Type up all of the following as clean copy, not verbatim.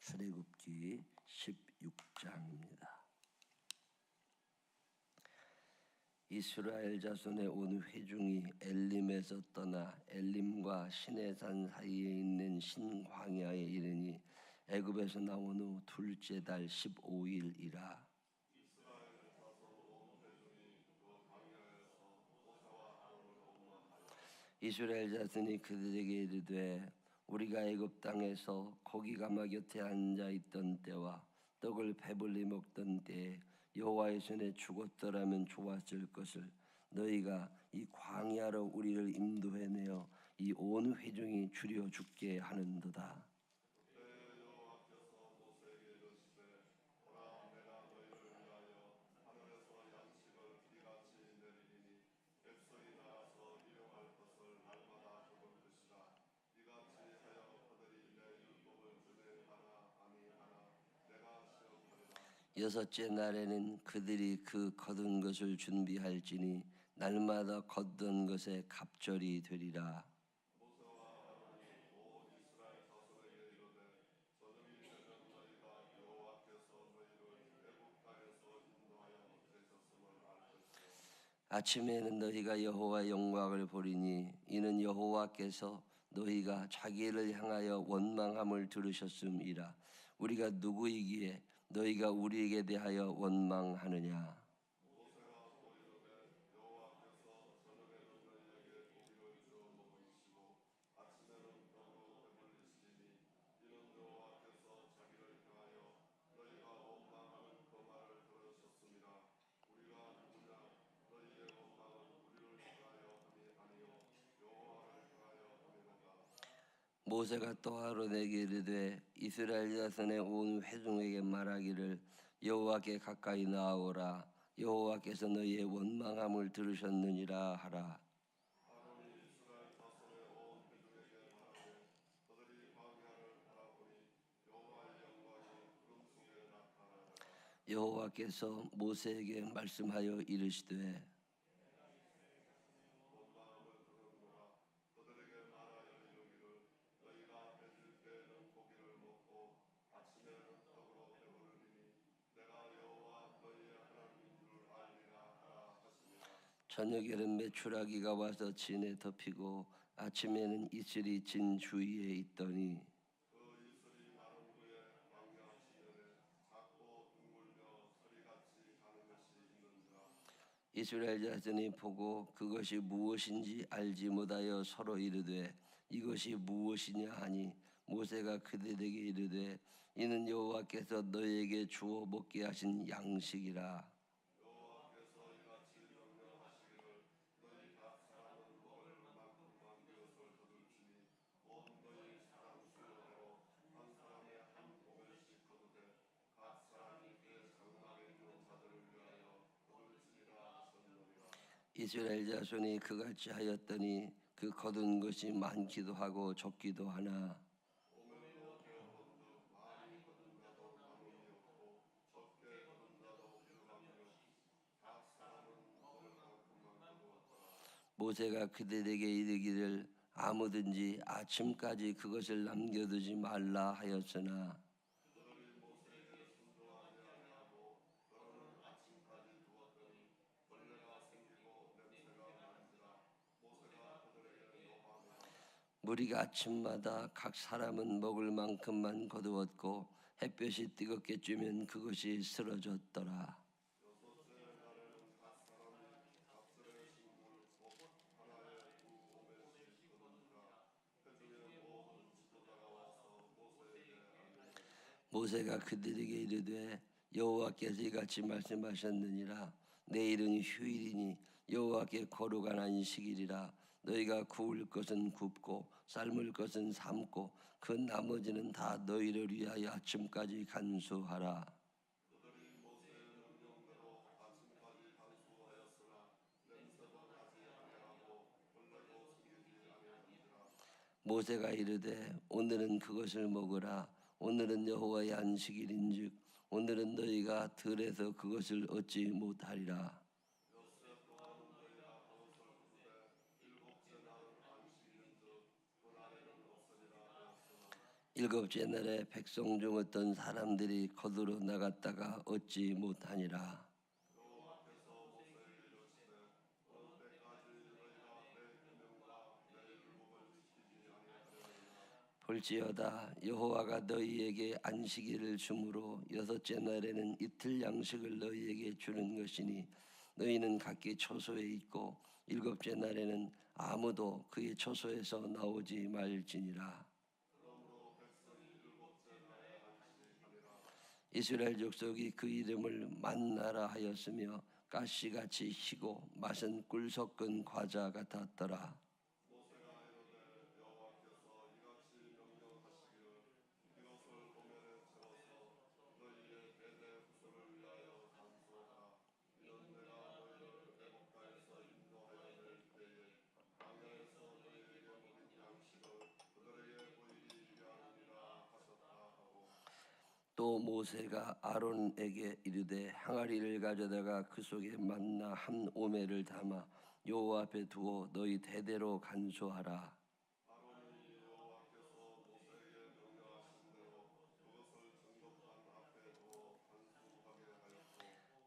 출애굽기 16장입니다. 이스라엘 자손의 온 회중이 엘림에서 떠나 엘림과 시내산 사이에 있는 신광야에 이르니 애굽에서 나온 후 둘째 달 15일이라. 이스라엘 자손이 그들에게 이르되 우리가 애굽 땅에서 고기 가마 곁에 앉아 있던 때와 떡을 배불리 먹던 때에 여호와의 손에 죽었더라면 좋았을 것을 너희가 이 광야로 우리를 인도해내어 이 온 회중이 줄여 죽게 하는도다. 여섯째 날에는 그들이 그 거둔 것을 준비할지니 날마다 거둔 것에 갑절이 되리라. 아침에는 너희가 여호와의 영광을 보리니 이는 여호와께서 너희가 자기를 향하여 원망함을 들으셨음이라. 우리가 누구이기에 너희가 우리에게 대하여 원망하느냐. 모세가 또 아론에게 이르되 이스라엘 자손의 온 회중에게 말하기를 여호와께 가까이 나아오라. 여호와께서 너희의 원망함을 들으셨느니라 하라. 여호와께서 모세에게 말씀하여 이르시되 저녁에는 메추라기가 와서 진에 덮이고 아침에는 이슬이 진 주위에 있더니 이스라엘 자손이 보고 그것이 무엇인지 알지 못하여 서로 이르되 이것이 무엇이냐 하니 모세가 그들에게 이르되 이는 여호와께서 너희에게 주어 먹게 하신 양식이라. 이스라엘 자손이 그같이 하였더니 그 거둔 것이 많기도 하고 적기도 하나 모세가 그들에게 이르기를 아무든지 아침까지 그것을 남겨두지 말라 하였으나 무리가 아침마다 각 사람은 먹을 만큼만 거두었고 햇볕이 뜨겁게 쬐면 그것이 쓰러졌더라. 모세가 그들에게 이르되 여호와께서 이같이 말씀하셨느니라. 내일은 휴일이니 여호와께 거룩한 안식일이라. 너희가 구울 것은 굽고 삶을 것은 삶고 그 나머지는 다 너희를 위하여 아침까지 간수하라. 모세가 이르되 오늘은 그것을 먹으라. 오늘은 여호와의 안식일인즉 오늘은 너희가 들에서 그것을 얻지 못하리라. 일곱째 날에 백성 중 어떤 사람들이 거두러 나갔다가 얻지 못하니라. 볼지어다 여호와가 너희에게 안식일을 주므로 여섯째 날에는 이틀 양식을 너희에게 주는 것이니 너희는 각기 처소에 있고 일곱째 날에는 아무도 그의 처소에서 나오지 말지니라. 이스라엘 족속이 그 이름을 만나라 하였으며 가시같이 희고 맛은 꿀 섞은 과자 같았더라. 또 모세가 아론에게 이르되 항아리를 가져다가 그 속에 만나 한 오매를 담아 여호와 앞에 두어 너희 대대로 간수하라.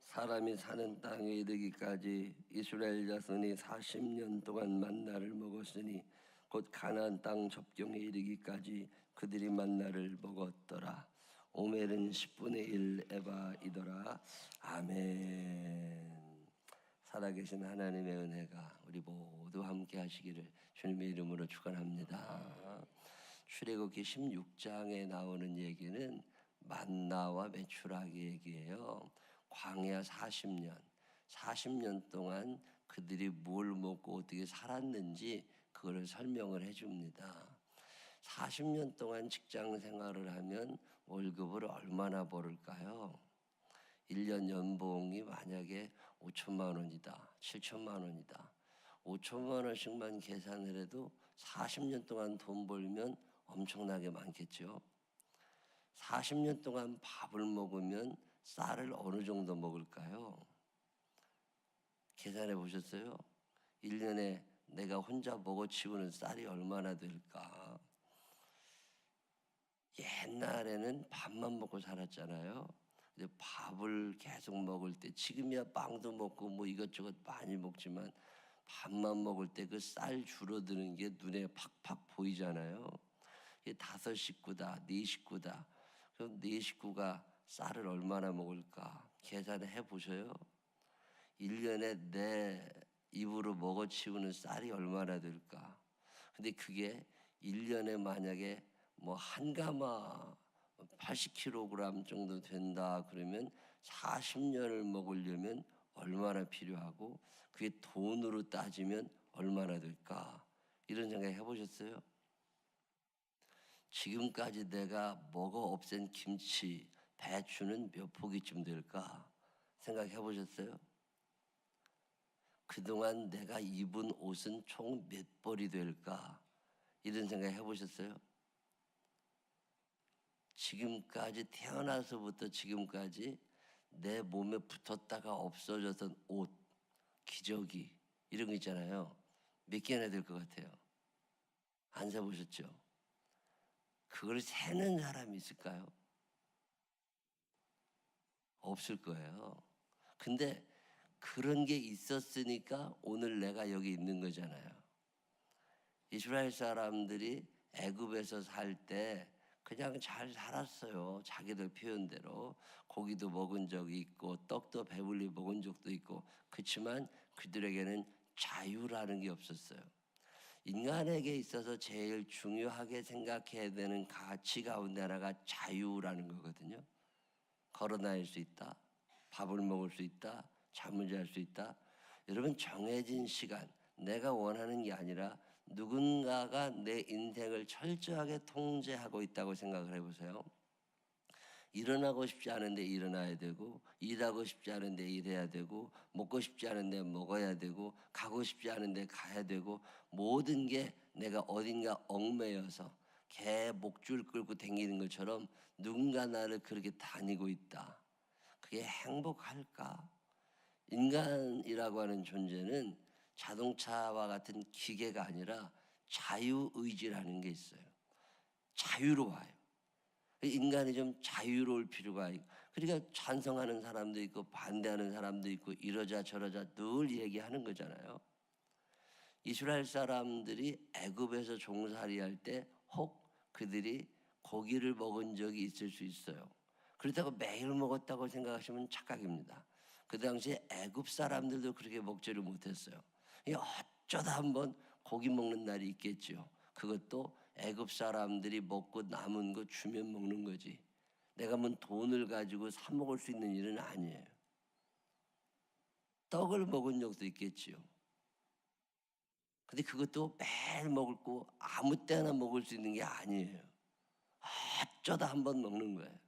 사람이 사는 땅에 이르기까지 이스라엘 자손이 40년 동안 만나를 먹었으니 곧 가나안 땅 접경에 이르기까지 그들이 만나를 먹었더라. 오멜은 10분의 1 에바이더라. 아멘. 살아계신 하나님의 은혜가 우리 모두 함께 하시기를 주님의 이름으로 축원합니다. 출애굽기 16장에 나오는 얘기는 만나와 메추라기 얘기예요. 광야 40년 동안 그들이 뭘 먹고 어떻게 살았는지 그거를 설명을 해줍니다. 40년 동안 직장 생활을 하면 월급을 얼마나 벌을까요? 1년 연봉이 만약에 5천만 원이다, 7천만 원이다. 5천만 원씩만 계산을 해도 40년 동안 돈 벌면 엄청나게 많겠죠. 40년 동안 밥을 먹으면 쌀을 어느 정도 먹을까요? 계산해 보셨어요? 1년에 내가 혼자 먹어치우는 쌀이 얼마나 될까? 옛날에는 밥만 먹고 살았잖아요. 근데 밥을 계속 먹을 때 지금이야 빵도 먹고 뭐 이것저것 많이 먹지만 밥만 먹을 때 그 쌀 줄어드는 게 눈에 팍팍 보이잖아요. 이게 5식구다, 4식구다. 그럼 4식구가 쌀을 얼마나 먹을까? 계산을 해보셔요. 1년에 내 입으로 먹어치우는 쌀이 얼마나 될까? 근데 그게 1년에 만약에 뭐 한 가마 80kg 정도 된다 그러면 40년을 먹으려면 얼마나 필요하고 그게 돈으로 따지면 얼마나 될까? 이런 생각 해보셨어요? 지금까지 내가 먹어 없앤 김치, 배추는 몇 포기쯤 될까? 생각해 보셨어요? 그동안 내가 입은 옷은 총 몇 벌이 될까? 이런 생각 해 보셨어요? 지금까지 태어나서부터 지금까지 내 몸에 붙었다가 없어졌던 옷, 기저귀 이런 거 있잖아요. 몇 개나 될 것 같아요? 안 세보셨죠? 그걸 세는 사람이 있을까요? 없을 거예요. 근데 그런 게 있었으니까 오늘 내가 여기 있는 거잖아요. 이스라엘 사람들이 애굽에서 살 때 그냥 잘 살았어요. 자기들 표현대로 고기도 먹은 적이 있고 떡도 배불리 먹은 적도 있고 그렇지만 그들에게는 자유라는 게 없었어요. 인간에게 있어서 제일 중요하게 생각해야 되는 가치 가운데 하나가 자유라는 거거든요. 걸어 다닐 수 있다. 밥을 먹을 수 있다. 잠을 잘 수 있다. 여러분 정해진 시간 내가 원하는 게 아니라 누군가가 내 인생을 철저하게 통제하고 있다고 생각을 해보세요. 일어나고 싶지 않은데 일어나야 되고 일하고 싶지 않은데 일해야 되고 먹고 싶지 않은데 먹어야 되고 가고 싶지 않은데 가야 되고 모든 게 내가 어딘가 얽매여서 개 목줄 끌고 다니는 것처럼 누군가 나를 그렇게 다니고 있다. 그게 행복할까? 인간이라고 하는 존재는 자동차와 같은 기계가 아니라 자유의지라는 게 있어요. 자유로워요. 인간이 좀 자유로울 필요가 있고, 그러니까 찬성하는 사람도 있고 반대하는 사람도 있고 이러자 저러자 늘 얘기하는 거잖아요. 이스라엘 사람들이 애굽에서 종살이할 때 혹 그들이 고기를 먹은 적이 있을 수 있어요. 그렇다고 매일 먹었다고 생각하시면 착각입니다. 그 당시에 애굽 사람들도 그렇게 먹지를 못했어요. 어쩌다 한번 고기 먹는 날이 있겠죠. 그것도 애굽 사람들이 먹고 남은 거 주면 먹는 거지. 내가 뭐 돈을 가지고 사 먹을 수 있는 일은 아니에요. 떡을 먹은 적도 있겠지요. 근데 그것도 매일 먹을 거 아무 때나 먹을 수 있는 게 아니에요. 어쩌다 한번 먹는 거예요.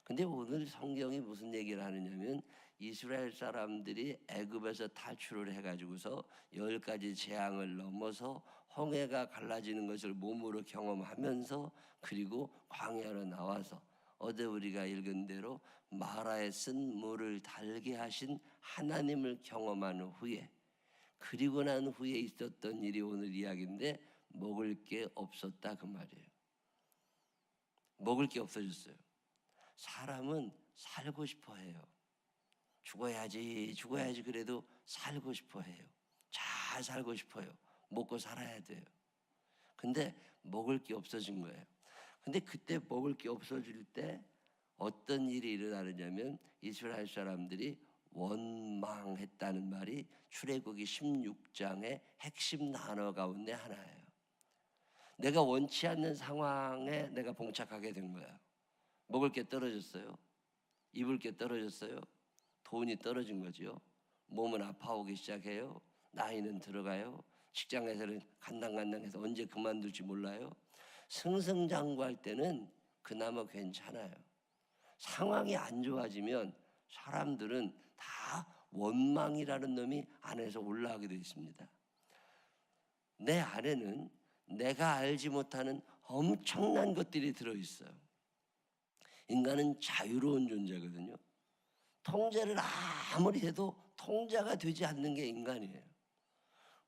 근데 오늘 성경이 무슨 얘기를 하느냐면 이스라엘 사람들이 애굽에서 탈출을 해가지고서 10가지 재앙을 넘어서 홍해가 갈라지는 것을 몸으로 경험하면서 그리고 광야로 나와서 어제 우리가 읽은 대로 마라에 쓴 물을 달게 하신 하나님을 경험한 후에, 그리고 난 후에 있었던 일이 오늘 이야기인데 먹을 게 없었다 그 말이에요. 먹을 게 없어졌어요. 사람은 살고 싶어 해요. 죽어야지 그래도 살고 싶어 해요. 잘 살고 싶어요. 먹고 살아야 돼요. 근데 먹을 게 없어진 거예요. 근데 그때 먹을 게 없어질 때 어떤 일이 일어나느냐면 이스라엘 사람들이 원망했다는 말이 출애굽기 16장의 핵심 단어 가운데 하나예요. 내가 원치 않는 상황에 내가 봉착하게 된 거야. 먹을 게 떨어졌어요. 입을 게 떨어졌어요. 돈이 떨어진 거죠. 몸은 아파오기 시작해요. 나이는 들어가요. 직장에서는 간당간당해서 언제 그만둘지 몰라요. 승승장구할 때는 그나마 괜찮아요. 상황이 안 좋아지면 사람들은 다 원망이라는 놈이 안에서 올라오게 되어 있습니다. 내 안에는 내가 알지 못하는 엄청난 것들이 들어있어요. 인간은 자유로운 존재거든요. 통제를 아무리 해도 통제가 되지 않는 게 인간이에요.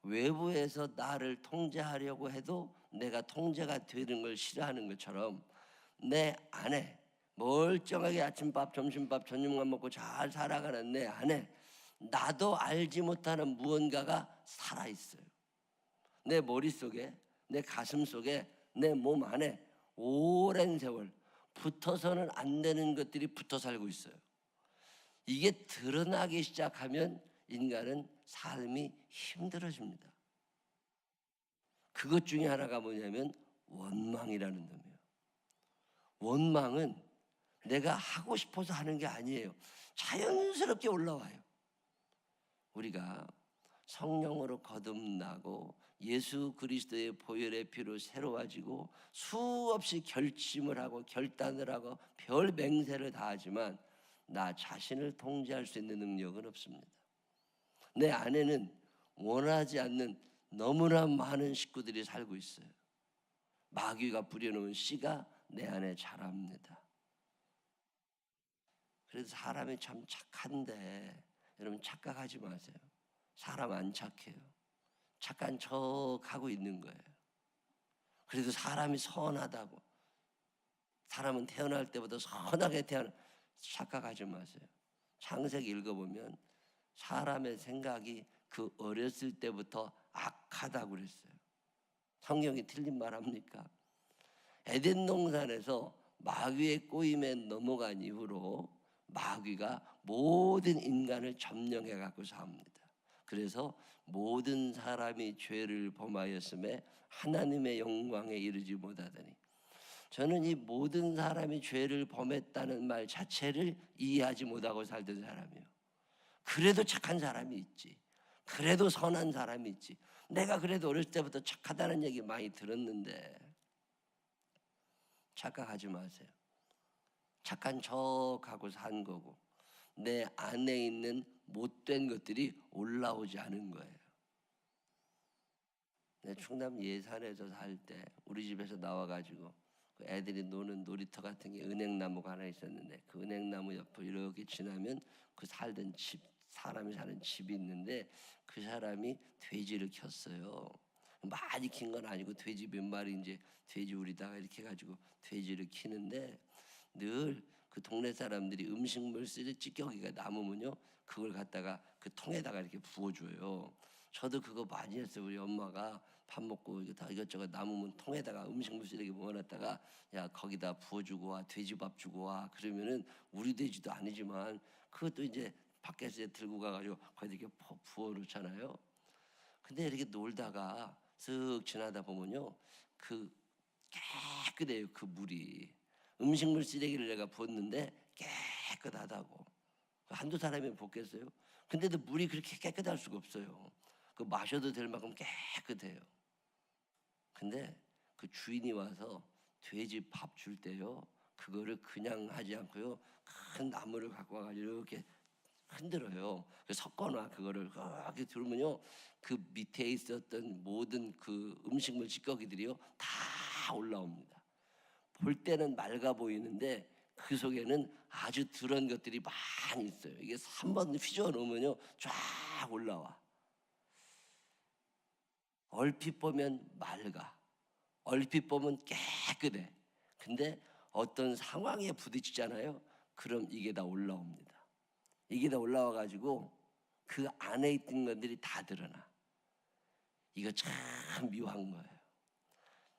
외부에서 나를 통제하려고 해도 내가 통제가 되는 걸 싫어하는 것처럼 내 안에 멀쩡하게 아침밥, 점심밥, 저녁만 먹고 잘 살아가는 내 안에 나도 알지 못하는 무언가가 살아있어요. 내 머릿속에, 내 가슴속에, 내 몸 안에 오랜 세월 붙어서는 안 되는 것들이 붙어 살고 있어요. 이게 드러나기 시작하면 인간은 삶이 힘들어집니다. 그것 중에 하나가 뭐냐면 원망이라는 놈이에요. 원망은 내가 하고 싶어서 하는 게 아니에요. 자연스럽게 올라와요. 우리가 성령으로 거듭나고 예수 그리스도의 보혈의 피로 새로워지고 수없이 결심을 하고 결단을 하고 별 맹세를 다하지만 나 자신을 통제할 수 있는 능력은 없습니다. 내 안에는 원하지 않는 너무나 많은 식구들이 살고 있어요. 마귀가 뿌려놓은 씨가 내 안에 자랍니다. 그래서 사람이 참 착한데 여러분 착각하지 마세요. 사람 안 착해요. 착한 척 하고 있는 거예요. 그래도 사람이 선하다고, 사람은 태어날 때부터 선하게 착각하지 마세요. 창세기 읽어보면 사람의 생각이 그 어렸을 때부터 악하다고 그랬어요. 성경이 틀린 말 합니까? 에덴 동산에서 마귀의 꼬임에 넘어간 이후로 마귀가 모든 인간을 점령해 갖고 삽니다. 그래서 모든 사람이 죄를 범하였음에 하나님의 영광에 이르지 못하더니, 저는 이 모든 사람이 죄를 범했다는 말 자체를 이해하지 못하고 살던 사람이에요. 그래도 착한 사람이 있지. 그래도 선한 사람이 있지. 내가 그래도 어렸을 때부터 착하다는 얘기 많이 들었는데 착각하지 마세요. 착한 척하고 산 거고 내 안에 있는 못된 것들이 올라오지 않은 거예요. 내 충남 예산에서 살 때 우리 집에서 나와가지고 그 애들이 노는 놀이터 같은 게 은행나무가 하나 있었는데 그 은행나무 옆을 이렇게 지나면 그 살던 집, 사람이 사는 집이 있는데 그 사람이 돼지를 켰어요. 많이 킨 건 아니고 돼지 몇 마리 이제 돼지 우리다가 이렇게 해가지고 돼지를 키는데 늘 그 동네 사람들이 음식물 쓰레기 찌꺼기가 남으면요 그걸 갖다가 그 통에다가 이렇게 부어줘요. 저도 그거 많이 했어요. 우리 엄마가 밥 먹고 이거 다 이것저것 남으면 통에다가 음식물 쓰레기 모아놨다가 야 거기다 부어주고 와 돼지밥 주고 와 그러면은 우리 돼지도 아니지만 그것도 이제 밖에서 들고 가가지고 거기 이렇게 부어놓잖아요. 근데 이렇게 놀다가 쓱 지나다 보면요 그 깨끗해요. 그 물이 음식물 쓰레기를 내가 부었는데 깨끗하다고 한두 사람이 붓겠어요? 근데도 물이 그렇게 깨끗할 수가 없어요. 그 마셔도 될 만큼 깨끗해요. 근데 그 주인이 와서 돼지 밥 줄 때요 그거를 그냥 하지 않고요 큰 나무를 갖고 와가지고 이렇게 흔들어요. 섞어놔 그거를 이렇게 들으면요 그 밑에 있었던 모든 그 음식물 찌꺼기들이요 다 올라옵니다. 볼 때는 맑아 보이는데 그 속에는 아주 드러운 것들이 많이 있어요. 이게 3번 휘저어 놓으면요 쫙 올라와. 얼핏 보면 맑아. 얼핏 보면 깨끗해. 근데 어떤 상황에 부딪히잖아요. 그럼 이게 다 올라옵니다. 이게 다 올라와 가지고 그 안에 있던 것들이 다 드러나. 이거 참 묘한 거예요.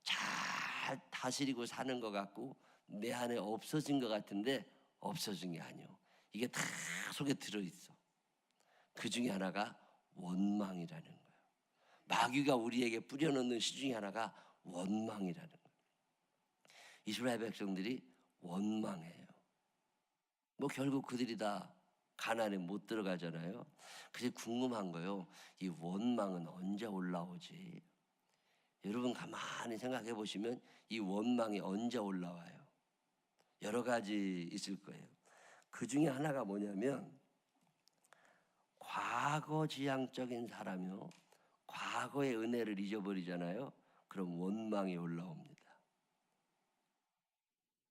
잘 다스리고 사는 것 같고 내 안에 없어진 것 같은데 없어진 게 아니요. 이게 다 속에 들어있어. 그 중에 하나가 원망이라는 거예요. 마귀가 우리에게 뿌려놓는 시 중에 하나가 원망이라는 거예요. 이스라엘 백성들이 원망해요. 뭐 결국 그들이 다 가나안에 못 들어가잖아요. 그래서 궁금한 거예요. 이 원망은 언제 올라오지? 여러분 가만히 생각해 보시면 이 원망이 언제 올라와요? 여러 가지 있을 거예요. 그 중에 하나가 뭐냐면 과거지향적인 사람이요. 과거의 은혜를 잊어버리잖아요. 그럼 원망이 올라옵니다.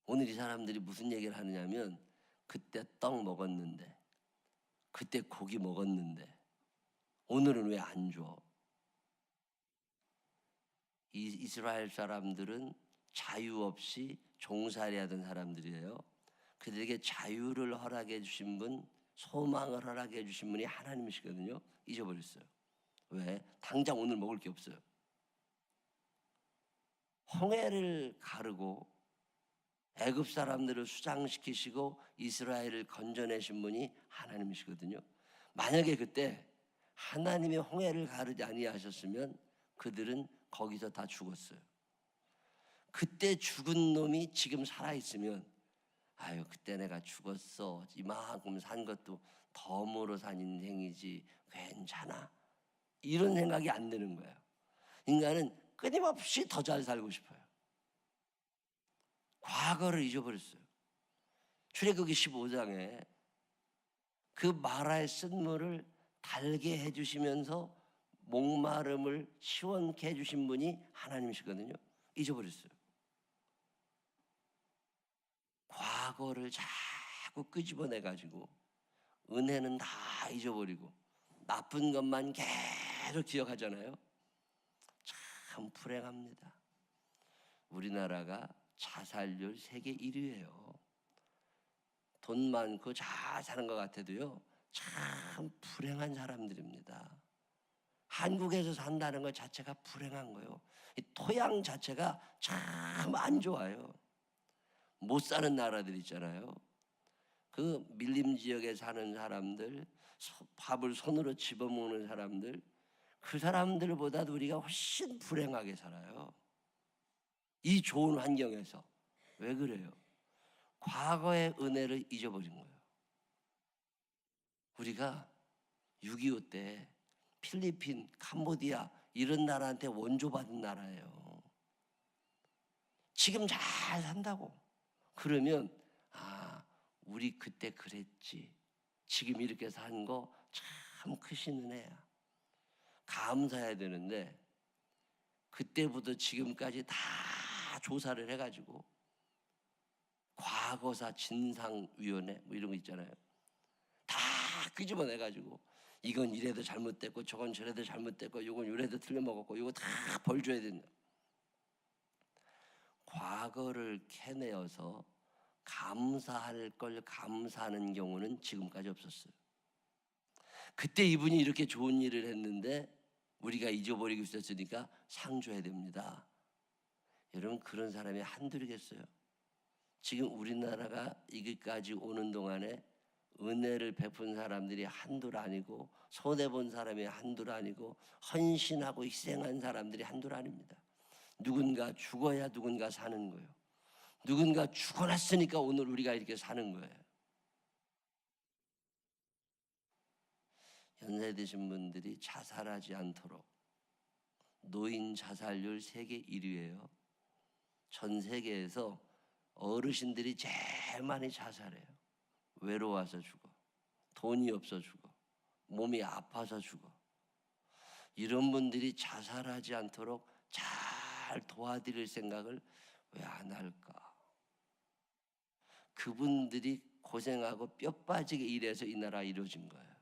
오늘 이 사람들이 무슨 얘기를 하느냐면 그때 떡 먹었는데 그때 고기 먹었는데 오늘은 왜 안 줘? 이스라엘 사람들은 자유 없이 종살이하던 사람들이에요. 그들에게 자유를 허락해 주신 분, 소망을 허락해 주신 분이 하나님이시거든요. 잊어버렸어요. 왜? 당장 오늘 먹을 게 없어요. 홍해를 가르고 애굽 사람들을 수장시키시고 이스라엘을 건져내신 분이 하나님이시거든요. 만약에 그때 하나님의 홍해를 가르지 아니하셨으면 그들은 거기서 다 죽었어요. 그때 죽은 놈이 지금 살아있으면 아유 그때 내가 죽었어. 이만큼 산 것도 덤으로 산 인생이지 괜찮아. 이런 생각이 안 드는 거예요. 인간은 끊임없이 더 잘 살고 싶어요. 과거를 잊어버렸어요. 출애굽기 15장에 그 마라의 쓴물을 달게 해주시면서 목마름을 시원케 해주신 분이 하나님이시거든요. 잊어버렸어요. 과거를 자꾸 끄집어내가지고 은혜는 다 잊어버리고 나쁜 것만 계속 기억하잖아요. 참 불행합니다. 우리나라가 자살률 세계 1위예요. 돈 많고 잘 사는 것 같아도요 참 불행한 사람들입니다. 한국에서 산다는 것 자체가 불행한 거예요. 이 토양 자체가 참 안 좋아요. 못 사는 나라들 있잖아요. 그 밀림 지역에 사는 사람들, 밥을 손으로 집어먹는 사람들, 그 사람들보다도 우리가 훨씬 불행하게 살아요. 이 좋은 환경에서. 왜 그래요? 과거의 은혜를 잊어버린 거예요. 우리가 6.25 때 필리핀, 캄보디아 이런 나라한테 원조받은 나라예요. 지금 잘 산다고. 그러면 아 우리 그때 그랬지. 지금 이렇게 산 거 참 크신 은혜야. 감사해야 되는데 그때부터 지금까지 다 조사를 해가지고 과거사 진상위원회 뭐 이런 거 있잖아요. 다 끄집어내가지고 이건 이래도 잘못됐고 저건 저래도 잘못됐고 이건 이래도 틀려먹었고 이거 다 벌 줘야 된다. 과거를 캐내어서 감사할 걸 감사하는 경우는 지금까지 없었어요. 그때 이분이 이렇게 좋은 일을 했는데 우리가 잊어버리고 있었으니까 상 줘야 됩니다. 여러분, 그런 사람이 한둘이겠어요? 지금 우리나라가 여기까지 오는 동안에 은혜를 베푼 사람들이 한둘 아니고, 손해본 사람이 한둘 아니고, 헌신하고 희생한 사람들이 한둘 아닙니다. 누군가 죽어야 누군가 사는 거예요. 누군가 죽어놨으니까 오늘 우리가 이렇게 사는 거예요. 연세 드신 분들이 자살하지 않도록, 노인 자살률 세계 1위예요. 전 세계에서 어르신들이 제일 많이 자살해요. 외로워서 죽어, 돈이 없어 죽어, 몸이 아파서 죽어. 이런 분들이 자살하지 않도록 잘 도와드릴 생각을 왜 안 할까? 그분들이 고생하고 뼈 빠지게 일해서 이 나라 이루어진 거예요.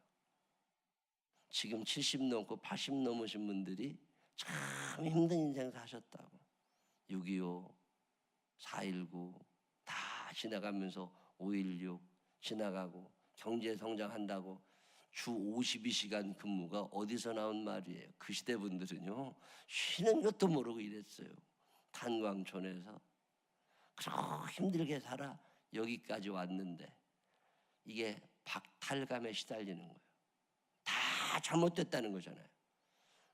지금 70 넘고 80 넘으신 분들이 참 힘든 인생 사셨다고. 6.25, 4.19 다 지나가면서 5.16 지나가고 경제 성장한다고 주 52시간 근무가 어디서 나온 말이에요. 그 시대 분들은요, 쉬는 것도 모르고 일했어요. 탄광촌에서 그렇게 힘들게 살아 여기까지 왔는데 이게 박탈감에 시달리는 거예요. 다 잘못됐다는 거잖아요.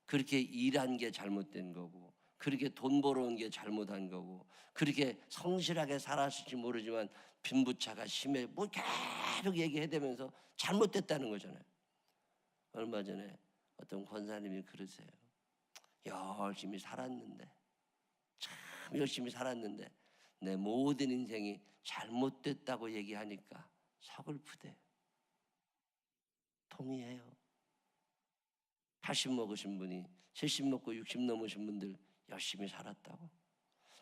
그렇게 일한 게 잘못된 거고, 그렇게 돈 벌어온 게 잘못한 거고, 그렇게 성실하게 살았을지 모르지만 빈부차가 심해 뭐 계속 얘기해대면서 잘못됐다는 거잖아요. 얼마 전에 어떤 권사님이 그러세요. 열심히 살았는데, 참 열심히 살았는데 내 모든 인생이 잘못됐다고 얘기하니까 서글프대요. 동의해요. 80 먹으신 분이 70 먹고 60 넘으신 분들 열심히 살았다고.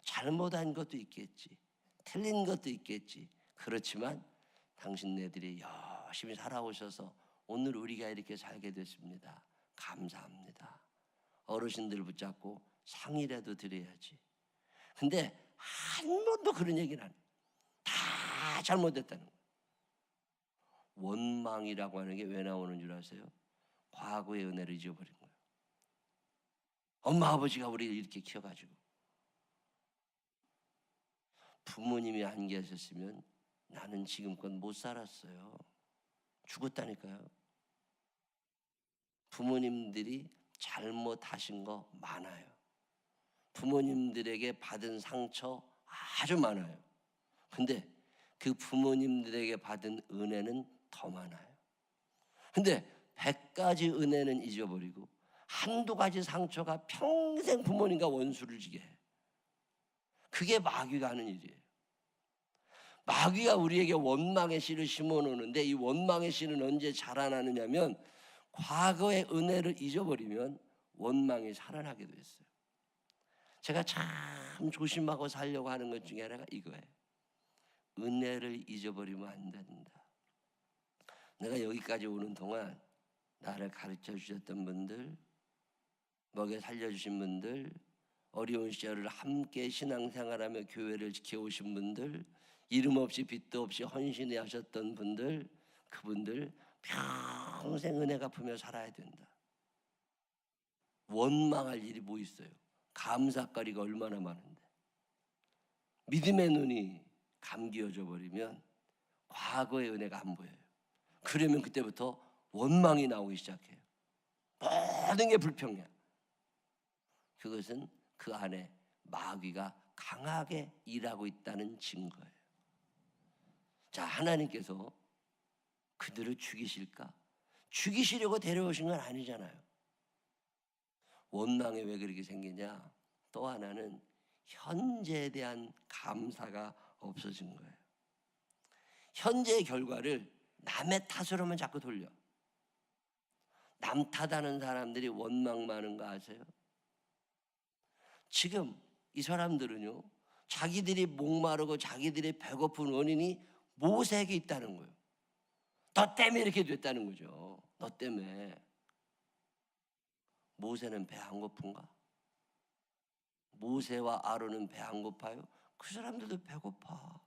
잘못한 것도 있겠지, 틀린 것도 있겠지. 그렇지만 당신네들이 열심히 살아오셔서 오늘 우리가 이렇게 살게 됐습니다. 감사합니다. 어르신들 붙잡고 상이라도 드려야지. 근데 한 번도 그런 얘기는 안 해요. 다 잘못됐다는 거예요. 원망이라고 하는 게 왜 나오는 줄 아세요? 과거의 은혜를 잊어버린 거예요. 엄마 아버지가 우리를 이렇게 키워가지고, 부모님이 안 계셨으면 나는 지금껏 못 살았어요. 죽었다니까요. 부모님들이 잘못하신 거 많아요. 부모님들에게 받은 상처 아주 많아요. 근데 그 부모님들에게 받은 은혜는 더 많아요. 근데 100가지 은혜는 잊어버리고 한두 가지 상처가 평생 부모님과 원수를 지게 해요. 그게 마귀가 하는 일이에요. 마귀가 우리에게 원망의 씨를 심어놓는데, 이 원망의 씨는 언제 자라나느냐면 과거의 은혜를 잊어버리면 원망이 살아나게 됐어요. 제가 참 조심하고 살려고 하는 것 중에 하나가 이거예요. 은혜를 잊어버리면 안 된다. 내가 여기까지 오는 동안 나를 가르쳐 주셨던 분들, 먹여 살려주신 분들, 어려운 시절을 함께 신앙생활하며 교회를 지켜오신 분들, 이름 없이 빚도 없이 헌신해 하셨던 분들, 그분들 평생 은혜 갚으며 살아야 된다. 원망할 일이 뭐 있어요? 감사거리가 얼마나 많은데. 믿음의 눈이 감기어져 버리면 과거의 은혜가 안 보여요. 그러면 그때부터 원망이 나오기 시작해요. 모든 게 불평이야. 그것은 그 안에 마귀가 강하게 일하고 있다는 증거예요. 자, 하나님께서 그들을 죽이실까? 죽이시려고 데려오신 건 아니잖아요. 원망이 왜 그렇게 생기냐? 또 하나는 현재에 대한 감사가 없어진 거예요. 현재의 결과를 남의 탓으로만 자꾸 돌려. 남 탓하는 사람들이 원망 많은 거 아세요? 지금 이 사람들은요, 자기들이 목마르고 자기들이 배고픈 원인이 모세에게 있다는 거예요. 너 때문에 이렇게 됐다는 거죠. 너 때문에. 모세는 배 안 고픈가? 모세와 아론은 배 안 고파요? 그 사람들도 배고파.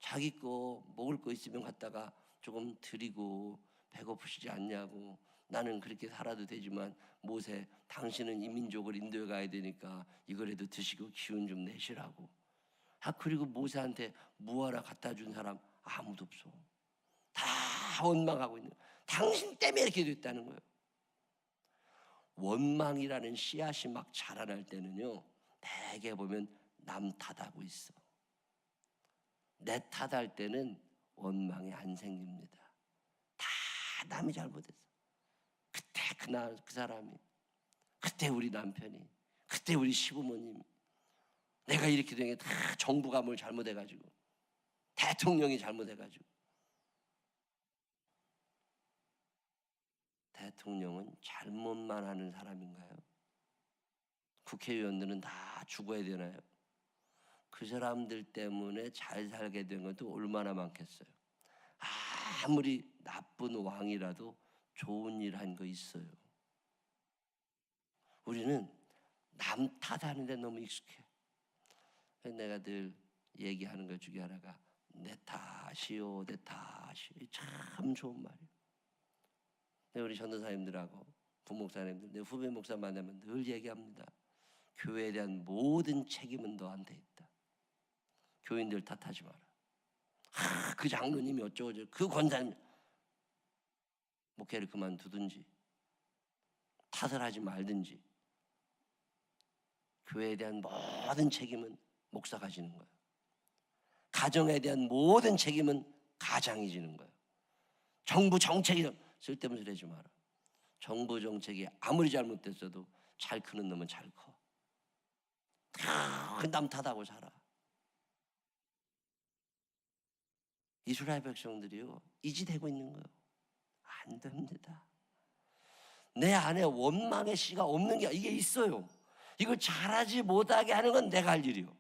자기 거 먹을 거 있으면 갖다가 조금 드리고 배고프시지 않냐고. 나는 그렇게 살아도 되지만 모세, 당신은 이 민족을 인도해 가야 되니까 이거라도 드시고 기운 좀 내시라고. 그리고 모세한테 무화라 갖다 준 사람 아무도 없어. 다 원망하고 있는 거예요. 당신 때문에 이렇게 됐다는 거예요. 원망이라는 씨앗이 막 자라날 때는요, 대개 보면 남 탓하고 있어. 내 탓할 때는 원망이 안 생깁니다. 다 남이 잘못했어. 그때 그 사람이, 그때 우리 남편이, 그때 우리 시부모님이, 내가 이렇게 된 게 다 정부가 뭘 잘못해가지고, 대통령이 잘못해가지고. 대통령은 잘못만 하는 사람인가요? 국회의원들은 다 죽어야 되나요? 그 사람들 때문에 잘 살게 된 것도 얼마나 많겠어요. 아무리 나쁜 왕이라도 좋은 일 한 거 있어요. 우리는 남 탓하는 데 너무 익숙해. 내가 늘 얘기하는 것 중에 하나가 내 탓이요, 내 탓이요. 참 좋은 말이에요. 우리 전도사님들하고 부목사님들, 내 후배 목사 만나면 늘 얘기합니다. 교회에 대한 모든 책임은 너한테 있다. 교인들 탓하지 마라. 그 장로님이 어쩌고저쩌고, 그 권사님, 목회를 그만두든지 탓을 하지 말든지, 교회에 대한 모든 책임은 목사가 지는 거예요. 가정에 대한 모든 책임은 가장이 지는 거예요. 정부 정책이 쓸데없는 소리 하지 마라. 정부 정책이 아무리 잘못됐어도 잘 크는 놈은 잘 커. 남 탓하고 살아. 이스라엘 백성들이요, 이지되고 있는 거예요. 안 됩니다. 내 안에 원망의 씨가 없는 게 이게 있어요. 이걸 잘하지 못하게 하는 건 내가 할 일이요.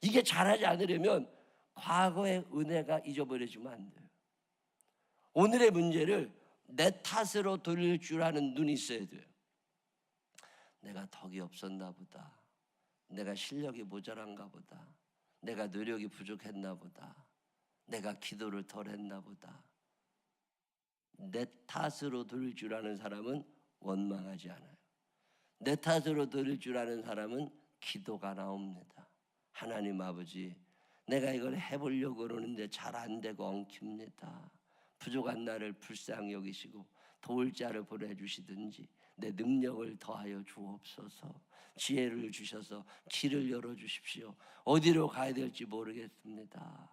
이게 잘하지 않으려면 과거의 은혜가 잊어버려지면 안 돼요. 오늘의 문제를 내 탓으로 돌릴 줄 아는 눈이 있어야 돼요. 내가 덕이 없었나 보다. 내가 실력이 모자란가 보다. 내가 노력이 부족했나 보다. 내가 기도를 덜 했나 보다. 내 탓으로 돌릴 줄 아는 사람은 원망하지 않아요. 내 탓으로 돌릴 줄 아는 사람은 기도가 나옵니다. 하나님 아버지, 내가 이걸 해보려고 그러는데 잘 안 되고 엉킵니다. 부족한 나를 불쌍히 여기시고 도울 자를 보내주시든지 내 능력을 더하여 주옵소서. 지혜를 주셔서 길을 열어주십시오. 어디로 가야 될지 모르겠습니다.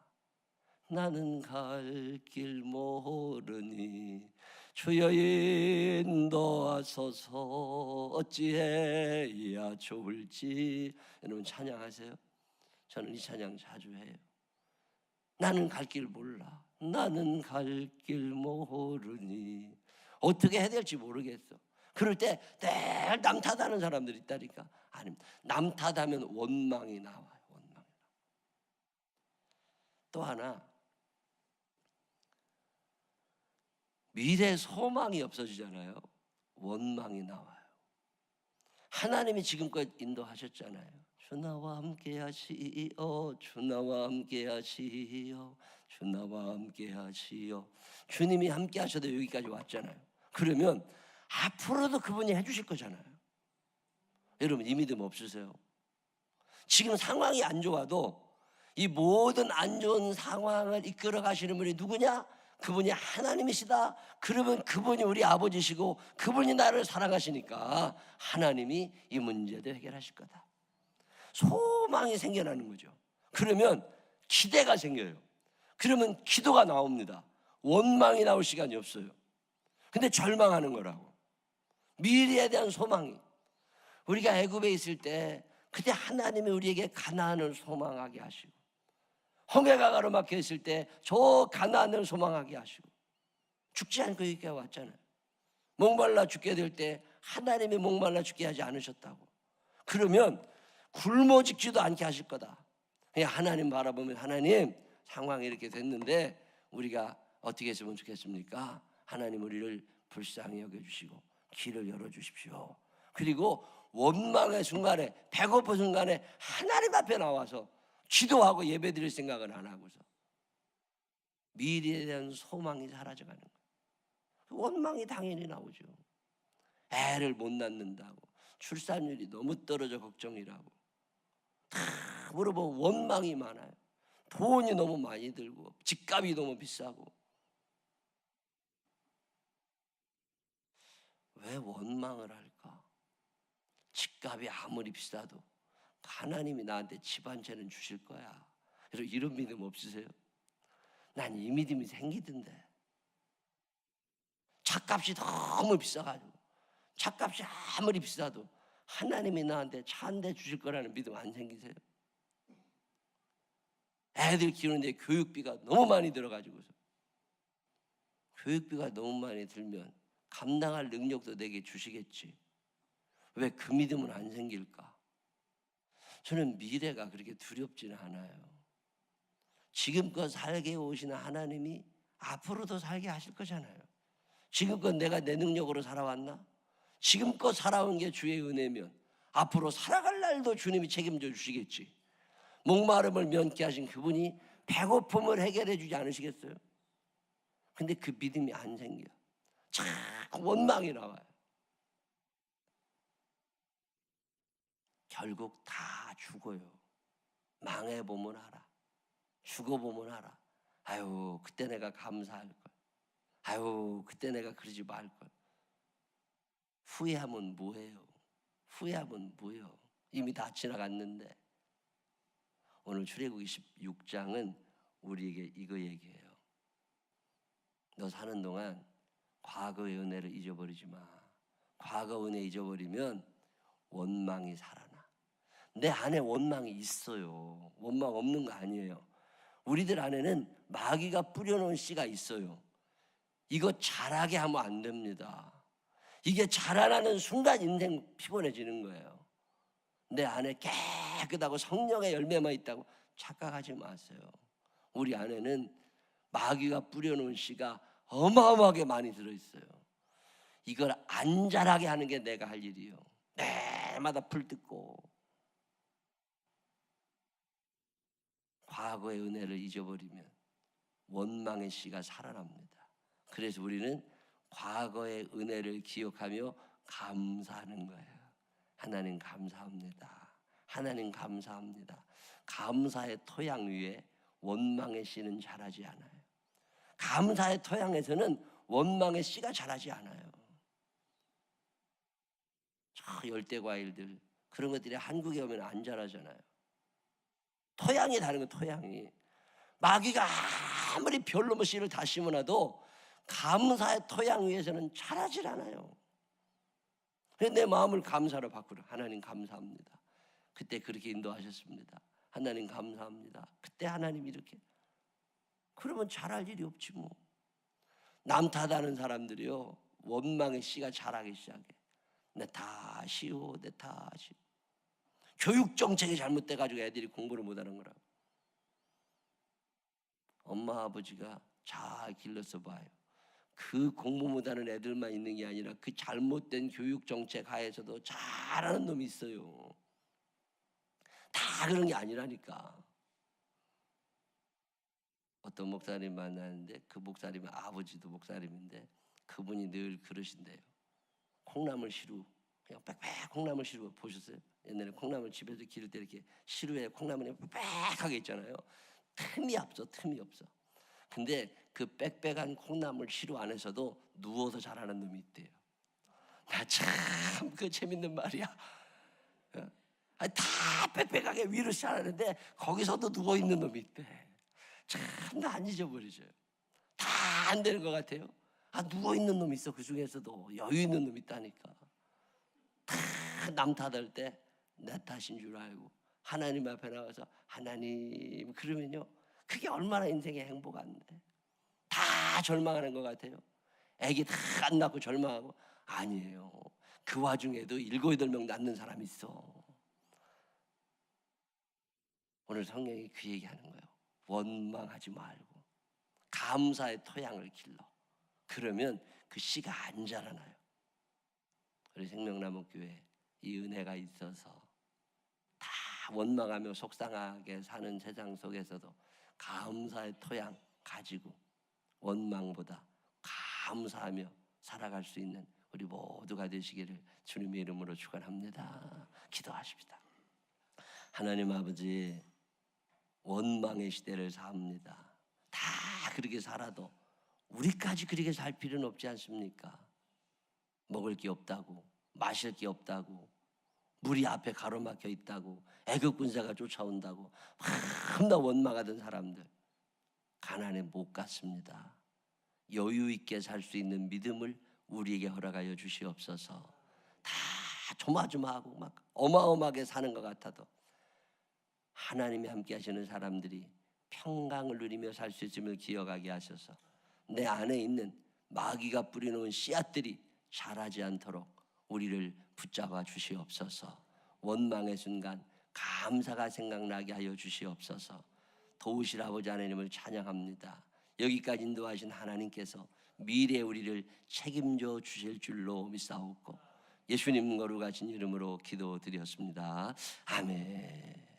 나는 갈 길 모르니 주여 인도하소서. 어찌해야 좋을지. 여러분 찬양하세요. 저는 이 찬양 자주 해요. 나는 갈 길 몰라. 나는 갈 길 모르니 어떻게 해야 될지 모르겠어. 그럴 때 늘 남 탓하는 사람들이 있다니까. 아닙니다. 남 탓하면 원망이 나와요. 원망이. 또 하나, 미래 소망이 없어지잖아요. 원망이 나와요. 하나님이 지금껏 인도하셨잖아요. 주 나와 함께 하시오. 주 나와 함께 하시오. 주 나와 함께 하시오. 주님이 함께 하셔도 여기까지 왔잖아요. 그러면 앞으로도 그분이 해주실 거잖아요. 여러분 이 믿음 없으세요? 지금 상황이 안 좋아도 이 모든 안 좋은 상황을 이끌어 가시는 분이 누구냐? 그분이 하나님이시다. 그러면 그분이 우리 아버지시고 그분이 나를 사랑하시니까 하나님이 이 문제도 해결하실 거다. 소망이 생겨나는 거죠. 그러면 기대가 생겨요. 그러면 기도가 나옵니다. 원망이 나올 시간이 없어요. 근데 절망하는 거라고. 미래에 대한 소망이. 우리가 애굽에 있을 때 그때 하나님이 우리에게 가나안을 소망하게 하시고, 홍해가 가로막혀 있을 때 저 가나안을 소망하게 하시고, 죽지 않고 여기까지 왔잖아요. 목말라 죽게 될 때 하나님이 목말라 죽게 하지 않으셨다고. 그러면 굶어 죽지도 않게 하실 거다. 그냥 하나님 바라보면 하나님 상황이 이렇게 됐는데 우리가 어떻게 했으면 좋겠습니까? 하나님 우리를 불쌍히 여겨주시고 길을 열어주십시오. 그리고 원망의 순간에, 배고픈 순간에 하나님 앞에 나와서 기도하고 예배드릴 생각은 안 하고서 미래에 대한 소망이 사라져가는 거예요. 원망이 당연히 나오죠. 애를 못 낳는다고, 출산율이 너무 떨어져 걱정이라고 다 물어보면 원망이 많아요. 돈이 너무 많이 들고 집값이 너무 비싸고. 왜 원망을 할까? 집값이 아무리 비싸도 하나님이 나한테 집 한 채는 주실 거야. 이런 믿음 없으세요? 난 이 믿음이 생기던데. 차값이 너무 비싸가지고, 차값이 아무리 비싸도 하나님이 나한테 차 한 대 주실 거라는 믿음 안 생기세요? 애들 키우는데 교육비가 너무 많이 들어가지고서, 교육비가 너무 많이 들면 감당할 능력도 내게 주시겠지. 왜 그 믿음은 안 생길까? 저는 미래가 그렇게 두렵지는 않아요. 지금껏 살게 오시는 하나님이 앞으로도 살게 하실 거잖아요. 지금껏 내가 내 능력으로 살아왔나? 지금껏 살아온 게 주의 은혜면 앞으로 살아갈 날도 주님이 책임져 주시겠지. 목마름을 면케 하신 그분이 배고픔을 해결해 주지 않으시겠어요? 근데 그 믿음이 안 생겨. 자꾸 원망이 나와요. 결국 다 죽어요. 망해보면 알아. 죽어보면 알아. 아유, 그때 내가 감사할 걸. 아유, 그때 내가 그러지 말 걸. 후회하면 뭐해요? 후회하면 뭐예요? 이미 다 지나갔는데. 오늘 출애굽기 16장은 우리에게 이거 얘기해요. 너 사는 동안 과거의 은혜를 잊어버리지 마. 과거 은혜 잊어버리면 원망이 살아나. 내 안에 원망이 있어요. 원망 없는 거 아니에요. 우리들 안에는 마귀가 뿌려놓은 씨가 있어요. 이거 자라게 하면 안 됩니다. 이게 자라나는 순간 인생 피곤해지는 거예요. 내 안에 깨끗하고 성령의 열매만 있다고 착각하지 마세요. 우리 안에는 마귀가 뿌려놓은 씨가 어마어마하게 많이 들어있어요. 이걸 안 자라게 하는 게 내가 할 일이에요. 매일마다 풀 뜯고 과거의 은혜를 잊어버리면 원망의 씨가 살아납니다. 그래서 우리는 과거의 은혜를 기억하며 감사하는 거예요. 하나님 감사합니다. 하나님 감사합니다. 감사의 토양 위에 원망의 씨는 자라지 않아요. 감사의 토양에서는 원망의 씨가 자라지 않아요. 저 열대과일들 그런 것들이 한국에 오면 안 자라잖아요. 토양이 다른 거. 토양이 마귀가 아무리 별로 씨를 다 심어놔도 감사의 토양 위에서는 자라질 않아요. 그래서 내 마음을 감사로 바꾸라. 하나님 감사합니다. 그때 그렇게 인도하셨습니다. 하나님 감사합니다. 그때 하나님 이렇게. 그러면 자랄 일이 없지 뭐. 남 탓하는 사람들이요, 원망의 씨가 자라기 시작해. 내 탓이요, 내 탓이요. 교육 정책이 잘못돼가지고 애들이 공부를 못하는 거라고. 엄마 아버지가 잘 길러서 봐요. 그 공부 못하는 애들만 있는 게 아니라 그 잘못된 교육 정책 하에서도 잘하는 놈이 있어요. 다 그런 게 아니라니까. 어떤 목사님 만나는데 그 목사님은 아버지도 목사님인데 그분이 늘 그러신대요. 콩나물 시루, 그냥 빽빽 콩나물 시루 보셨어요? 옛날에 콩나물 집에서 기를 때 이렇게 시루에 콩나물이 빽빽하게 있잖아요. 틈이 없어, 틈이 없어. 근데 그 빽빽한 콩나물 시루 안에서도 누워서 자라는 놈이 있대요. 나 참 그 재밌는 말이야. 다 빽빽하게 위로 자라는데 거기서도 누워 있는 놈이 있대. 참 나 안 잊어버리죠. 다 안 되는 것 같아요. 누워 있는 놈이 있어. 그 중에서도 여유 있는 놈이 있다니까. 다 남 탓할 때 내 탓인 줄 알고 하나님 앞에 나와서 하나님 그러면요, 그게 얼마나 인생의 행복한데. 다 절망하는 것 같아요. 애기 다 안 낳고 절망하고. 아니에요. 그 와중에도 7, 8명 낳는 사람이 있어. 오늘 성경이 그 얘기하는 거예요. 원망하지 말고 감사의 토양을 길러. 그러면 그 씨가 안 자라나요. 우리 생명나무교회 이 은혜가 있어서 다 원망하며 속상하게 사는 세상 속에서도 감사의 토양 가지고 원망보다 감사하며 살아갈 수 있는 우리 모두가 되시기를 주님의 이름으로 축원합니다. 기도하십시다. 하나님 아버지, 원망의 시대를 삽니다. 다 그렇게 살아도 우리까지 그렇게 살 필요는 없지 않습니까? 먹을 게 없다고, 마실 게 없다고, 물이 앞에 가로막혀 있다고, 애국 군사가 쫓아온다고 너무나 원망하던 사람들, 가난에 못 갔습니다. 여유 있게 살 수 있는 믿음을 우리에게 허락하여 주시옵소서. 다 조마조마하고 막 어마어마하게 사는 것 같아도 하나님이 함께 하시는 사람들이 평강을 누리며 살 수 있음을 기억하게 하셔서 내 안에 있는 마귀가 뿌려놓은 씨앗들이 자라지 않도록 우리를 붙잡아 주시옵소서. 원망의 순간 감사가 생각나게 하여 주시옵소서. 도우실 아버지 하나님을 찬양합니다. 여기까지 인도하신 하나님께서 미래에 우리를 책임져 주실 줄로 믿사옵고 예수님 거룩하신 이름으로 기도드렸습니다. 아멘.